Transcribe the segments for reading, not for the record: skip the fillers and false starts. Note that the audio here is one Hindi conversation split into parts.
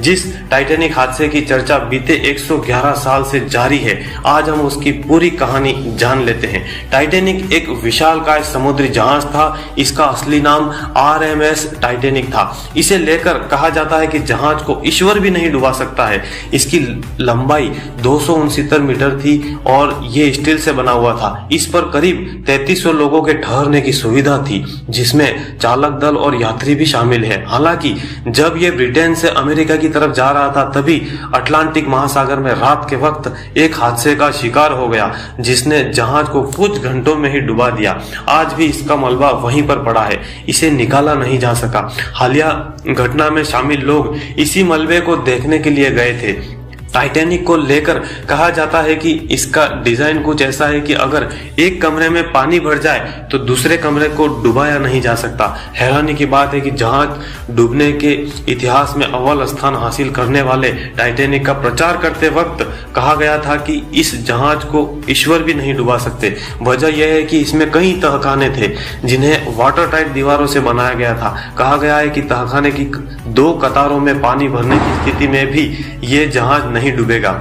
जिस टाइटैनिक हादसे की चर्चा बीते 111 साल से जारी है, आज हम उसकी पूरी कहानी जान लेते हैं। टाइटैनिक एक विशालकाय समुद्री जहाज था। इसका असली नाम RMS टाइटैनिक था। इसे लेकर कहा जाता है कि जहाज को ईश्वर भी नहीं डुबा सकता है। इसकी लंबाई 269 मीटर थी और ये स्टील से बना हुआ था। इस पर करीब 3300 लोगों के ठहरने की सुविधा थी, जिसमें चालक दल और यात्री भी शामिल है। हालांकि जब ये ब्रिटेन से अमेरिका की तरफ जा रहा था, तभी अटलांटिक महासागर में रात के वक्त एक हादसे का शिकार हो गया, जिसने जहाज को कुछ घंटों में ही डुबा दिया। आज भी इसका मलबा वहीं पर पड़ा है, इसे निकाला नहीं जा सका। हालिया घटना में शामिल लोग इसी मलबे को देखने के लिए गए थे। टाइटैनिक को लेकर कहा जाता है कि इसका डिजाइन कुछ ऐसा है कि अगर एक कमरे में पानी भर जाए तो दूसरे कमरे को डुबाया नहीं जा सकता। हैरानी की बात है कि जहाज डूबने के इतिहास में अव्वल स्थान हासिल करने वाले टाइटैनिक का प्रचार करते वक्त कहा गया था कि इस जहाज को ईश्वर भी नहीं डुबा सकते। वजह यह है कि इसमें कई तहखाने थे, जिन्हें वाटर टाइट दीवारों से बनाया गया था। कहा गया है कि तहखाने की 2 कतारों में पानी भरने की स्थिति में भी ये जहाज नहीं डूबेगा।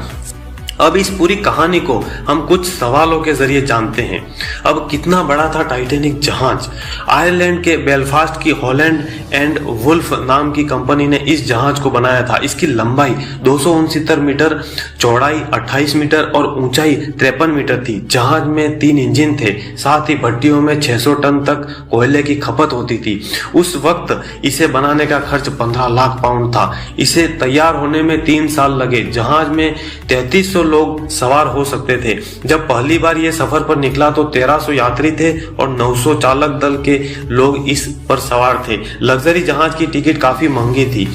अब इस पूरी कहानी को हम कुछ सवालों के जरिए जानते हैं। अब कितना बड़ा था टाइटैनिक जहाज? आयरलैंड के बेलफास्ट की हॉलैंड एंड वुल्फ नाम की कंपनी ने इस जहाज को बनाया था। इसकी लंबाई 269 मीटर, चौड़ाई 28 मीटर और ऊंचाई 53 मीटर थी। जहाज में 3 इंजन थे, साथ ही भट्टियों में 600 टन तक कोयले की खपत होती थी। उस वक्त इसे बनाने का खर्च 15 लाख पाउंड था। इसे तैयार होने में 3 साल लगे। जहाज में 3300 लोग सवार हो सकते थे। जब पहली बार ये सफर पर निकला तो 1300 यात्री थे और 900 चालक दल के लोग इस पर सवार थे। लग्जरी जहाज की टिकट काफी महंगी थी।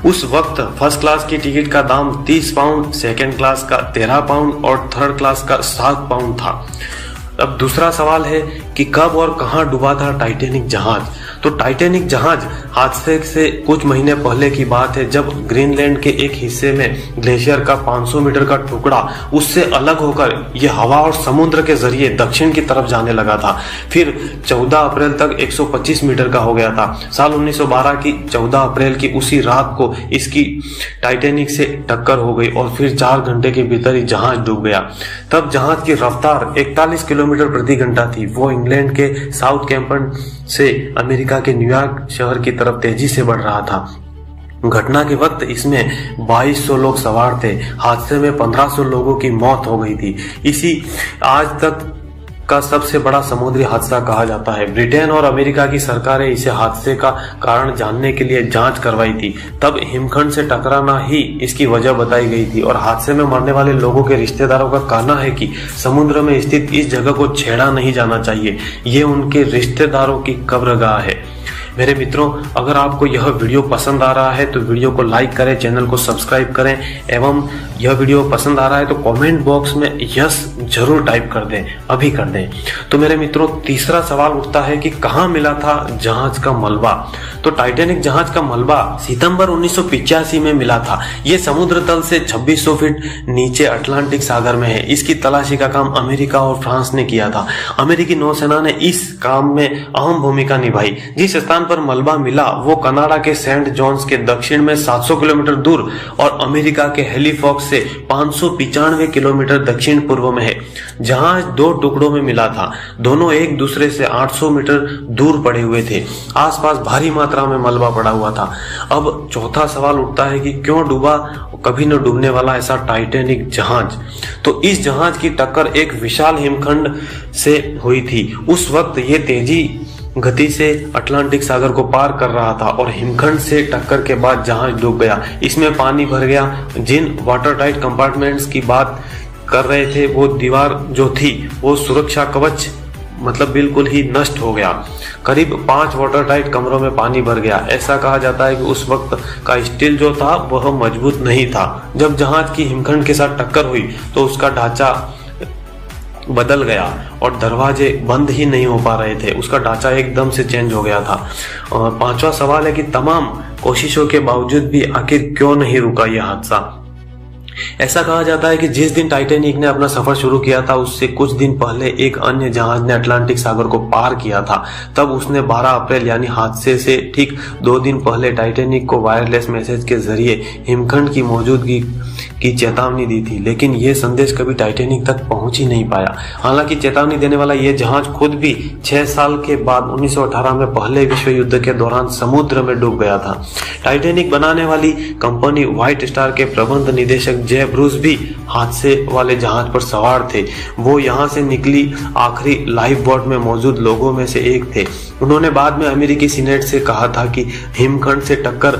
उस वक्त फर्स्ट क्लास की टिकट का दाम 30 पाउंड, सेकेंड क्लास का 13 पाउंड और थर्ड क्लास का 7 पाउंड था। अब दूसरा सवाल है कि कब और कहां डूबा था टाइटैनिक जहाज? तो टाइटैनिक जहाज हादसे से कुछ महीने पहले की बात है, जब ग्रीनलैंड के एक हिस्से में ग्लेशियर का 500 मीटर का टुकड़ा उससे अलग होकर यह हवा और समुद्र के जरिए दक्षिण की तरफ जाने लगा था। फिर 14 अप्रैल तक 125 मीटर का हो गया था। साल 1912 की 14 अप्रैल की उसी रात को इसकी टाइटैनिक से टक्कर हो गई और फिर 4 घंटे के भीतर ही जहाज डूब गया। तब जहाज की रफ्तार 41 किलोमीटर प्रति घंटा थी। वो इंग्लैंड के साउथहैम्पटन से अमेरिका के न्यूयॉर्क शहर की तरफ तेजी से बढ़ रहा था। घटना के वक्त इसमें 2200 लोग सवार थे। हादसे में 1500 लोगों की मौत हो गई थी। इसी आज तक का सबसे बड़ा समुद्री हादसा कहा जाता है। ब्रिटेन और अमेरिका की सरकारें इसे हादसे का कारण जानने के लिए जांच करवाई थी। तब हिमखंड से टकराना ही इसकी वजह बताई गई थी और हादसे में मरने वाले लोगों के रिश्तेदारों का कहना है कि समुद्र में स्थित इस जगह को छेड़ा नहीं जाना चाहिए। ये उनके रिश्तेदारों की कब्रगाह है। मेरे मित्रों, अगर आपको यह वीडियो पसंद आ रहा है तो वीडियो को लाइक करें, चैनल को सब्सक्राइब करें एवं यह वीडियो पसंद आ रहा है तो कमेंट बॉक्स में यस जरूर टाइप कर दें, अभी कर दें। तो मेरे मित्रों, तीसरा सवाल उठता है कि कहाँ मिला था जहाज का मलबा? तो टाइटैनिक जहाज का मलबा सितंबर 1985 में मिला था। यह समुद्र तल से 2600 फीट नीचे अटलांटिक सागर में है। इसकी तलाशी का काम अमेरिका और फ्रांस ने किया था। अमेरिकी नौसेना ने इस काम में अहम भूमिका निभाई। जिस स्थान पर मलबा मिला वो कनाडा के सेंट जॉन्स के दक्षिण में 700 किलोमीटर दूर और अमेरिका के हैलिफैक्स से 595 किलोमीटर दक्षिण पूर्व में है। जहाज 2 टुकड़ों में मिला था। दोनों एक दूसरे से 800 मीटर दूर पड़े हुए थे। आसपास भारी मात्रा में मलबा पड़ा हुआ था। अब चौथा सवाल उठता है कि क्यों डूबा कभी न डूबने वाला ऐसा टाइटैनिक जहाज? तो इस जहाज की टक्कर एक विशाल हिमखंड से हुई थी। उस वक्त ये तेजी गति से अटलांटिक सागर को पार कर रहा था और हिमखंड से टक्कर के बाद जहाज डूब गया। इसमें पानी भर गया। जिन वाटर टाइट कंपार्टमेंट्स की बात कर रहे थे वो दीवार जो थी वो सुरक्षा कवच मतलब बिल्कुल ही नष्ट हो गया। करीब 5 वाटर टाइट कमरों में पानी भर गया। ऐसा कहा जाता है कि उस वक्त का स्टील जो था वह मजबूत नहीं था। जब जहाज की हिमखंड के साथ टक्कर हुई तो उसका ढांचा बदल गया और दरवाजे बंद ही नहीं हो पा रहे थे। उसका ढांचा एकदम से चेंज हो गया था। और 5वां सवाल है कि तमाम कोशिशों के बावजूद भी आखिर क्यों नहीं रुका यह हादसा? ऐसा कहा जाता है कि जिस दिन टाइटैनिक ने अपना सफर शुरू किया था उससे कुछ दिन पहले एक अन्य जहाज ने अटलांटिक सागर को पार किया था। तब उसने 12 अप्रैल यानी हादसे से ठीक 2 दिन पहले टाइटैनिक को वायरलेस मैसेज के जरिए हिमखंड की मौजूदगी की चेतावनी दी थी, लेकिन यह संदेश कभी टाइटैनिक तक पहुंच ही नहीं पाया। हालांकि चेतावनी देने वाला यह जहाज खुद भी 6 साल के बाद 1918 में पहले विश्व युद्ध के दौरान समुद्र में डूब गया था। टाइटैनिक बनाने वाली कंपनी व्हाइट स्टार के प्रबंध निदेशक जे ब्रूस भी हादसे वाले जहाज पर सवार थे। वो यहां से निकली आखिरी लाइफ बोट में मौजूद लोगों में से एक थे। उन्होंने बाद में अमेरिकी सीनेट से कहा था कि हिमखंड से टक्कर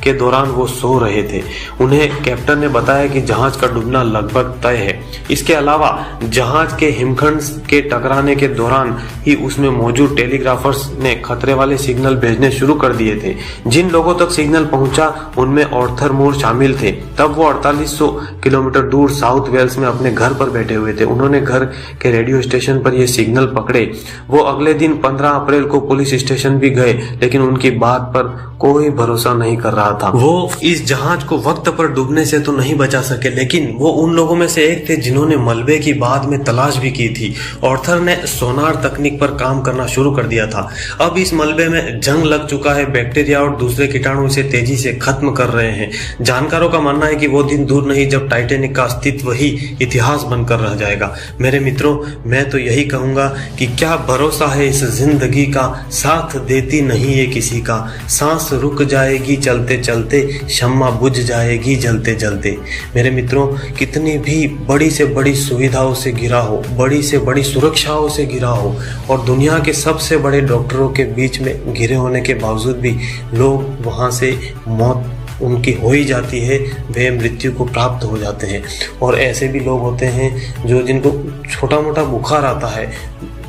के दौरान वो सो रहे थे। उन्हें कैप्टन ने बताया कि जहाज का डूबना लगभग तय है। इसके अलावा जहाज के हिमखंड के टकराने के दौरान ही उसमें मौजूद टेलीग्राफर्स ने खतरे वाले सिग्नल भेजने शुरू कर दिए थे। जिन लोगों तक सिग्नल पहुंचा उनमें ऑर्थर मूर शामिल थे। तब वो 4800 किलोमीटर दूर साउथ वेल्स में अपने घर पर बैठे हुए थे। उन्होंने घर के रेडियो स्टेशन पर ये सिग्नल पकड़े। वो अगले दिन 15 अप्रैल को पुलिस स्टेशन भी गए, लेकिन उनकी बात पर कोई भरोसा नहीं कर रहा था। वो इस जहाज को वक्त पर डूबने से तो नहीं बचा सके, लेकिन वो उन लोगों में से एक थे जिन्होंने मलबे की बाद में तलाश भी की थी। ऑर्थर ने सोनार तकनीक पर काम करना शुरू कर दिया था। अब इस मलबे में जंग लग चुका है। बैक्टीरिया और दूसरे कीटाणु इसे तेजी से खत्म कर रहे हैं। जानकारों का मानना है कि वो दिन दूर नहीं जब टाइटैनिक का अस्तित्व ही इतिहास बनकर रह जाएगा। मेरे मित्रों, मैं तो यही कहूंगा कि क्या भरोसा है इस जिंदगी का, साथ देती नहीं है किसी का। सांस रुक जाएगी चलते चलते, शम्मा बुझ जाएगी जलते जलते। मेरे मित्रों, कितनी भी बड़ी से बड़ी सुविधाओं से घिरा हो, बड़ी से बड़ी सुरक्षाओं से घिरा हो और दुनिया के सबसे बड़े डॉक्टरों के बीच में घिरे होने के बावजूद भी लोग वहां से मौत उनकी हो ही जाती है, वे मृत्यु को प्राप्त हो जाते हैं। और ऐसे भी लोग होते हैं जो जिनको छोटा मोटा बुखार आता है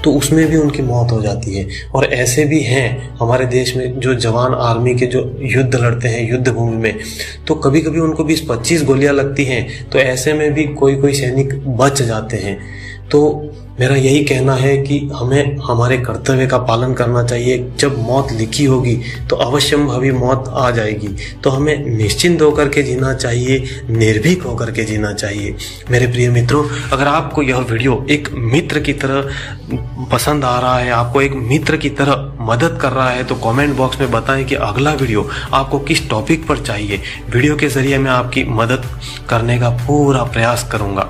तो उसमें भी उनकी मौत हो जाती है। और ऐसे भी हैं हमारे देश में जो जवान आर्मी के जो युद्ध लड़ते हैं युद्ध भूमि में, तो कभी कभी उनको 20-25 गोलियां लगती हैं, तो ऐसे में भी कोई सैनिक बच जाते हैं। तो मेरा यही कहना है कि हमें हमारे कर्तव्य का पालन करना चाहिए। जब मौत लिखी होगी तो अवश्यंभावी मौत आ जाएगी, तो हमें निश्चिंत होकर के जीना चाहिए, निर्भीक होकर के जीना चाहिए। मेरे प्रिय मित्रों, अगर आपको यह वीडियो एक मित्र की तरह पसंद आ रहा है, आपको एक मित्र की तरह मदद कर रहा है, तो कमेंट बॉक्स में बताएं कि अगला वीडियो आपको किस टॉपिक पर चाहिए। वीडियो के जरिए मैं आपकी मदद करने का पूरा प्रयास करूंगा।